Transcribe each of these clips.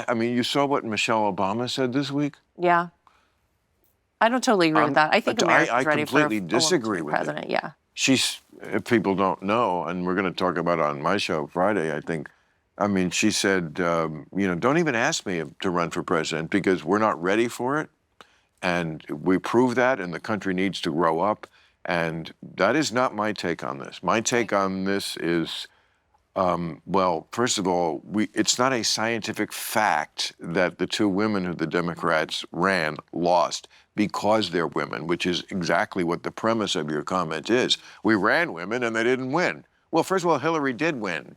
I mean, you saw what Michelle Obama said this week? Yeah. I don't totally agree with that. I think America's ready for a completely disagree with president. it. Yeah. She's, if people don't know, and we're going to talk about it on my show Friday, I think, I mean, she said, you know, don't even ask me to run for president because we're not ready for it. And we prove that, and the country needs to grow up. And that is not my take on this. My take on this is, well, first of all, it's not a scientific fact that the two women who the Democrats ran lost because they're women, which is exactly what the premise of your comment is. We ran women and they didn't win. Well, first of all, Hillary did win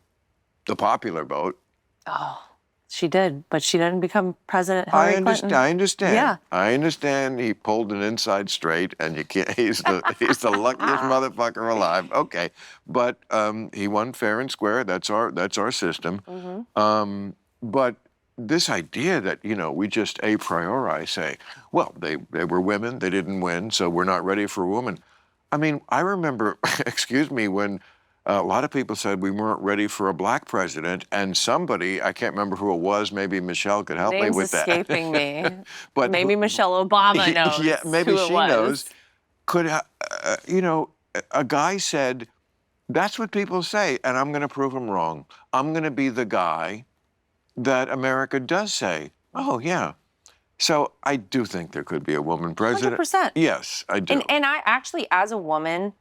the popular vote. Oh, she did, but she didn't become president. Hillary Clinton. I understand. Yeah. I understand. He pulled an inside straight, and you can't. He's the luckiest motherfucker alive. Okay, but he won fair and square. That's our system. Mm-hmm. But this idea that, you know, we just a priori say, well, they were women, they didn't win, so we're not ready for a woman. I mean, I remember, excuse me, when a lot of people said we weren't ready for a black president, and somebody, I can't remember who it was, maybe Michelle could help me with that. Name's escaping me. But maybe Michelle Obama knows. Yeah, maybe who she knows. Could, you know, a guy said, that's what people say, and I'm going to prove them wrong. I'm going to be the guy that America does say, oh, yeah. So I do think there could be a woman president. 100%. Yes, I do. And I actually, as a woman,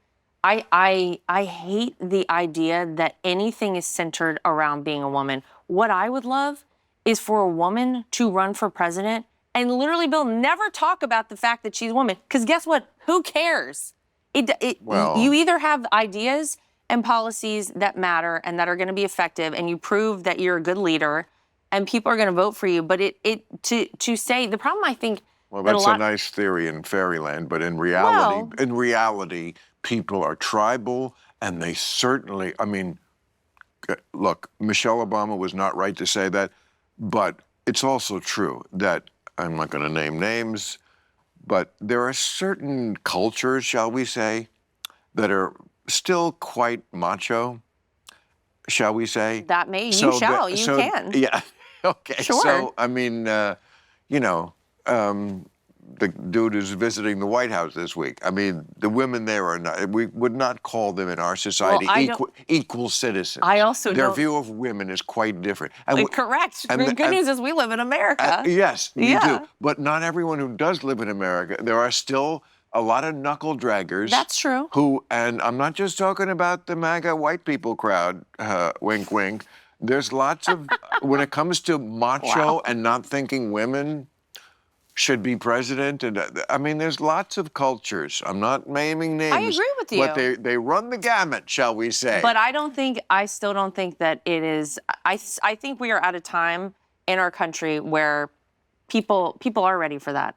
I hate the idea that anything is centered around being a woman. What I would love is for a woman to run for president and literally, Bill, never talk about the fact that she's a woman. Because guess what? Who cares? Well, you either have ideas and policies that matter and that are going to be effective, and you prove that you're a good leader, and people are going to vote for you. But to say the problem, I think. Well, that's a nice theory in fairyland, but in reality, people are tribal, and they certainly. I mean, look, Michelle Obama was not right to say that, but it's also true that I'm not going to name names, but there are certain cultures, shall we say, that are still quite macho. Shall we say? That may you can. Yeah. Okay. Sure. So I mean, you know, the dude who's visiting the White House this week. I mean, the women there are not. We would not call them in our society equal citizens. I also their view of women is quite different. And correct. The good news is we live in America. Yes, we do. But not everyone who does live in America. There are still a lot of knuckle draggers. That's true. Who, and I'm not just talking about the MAGA white people crowd. Wink, wink. There's lots of when it comes to macho and not thinking women should be president, and I mean, there's lots of cultures. I'm not naming names. I agree with you. But they run the gamut, shall we say? But I still don't think that it is. I think we are at a time in our country where people are ready for that.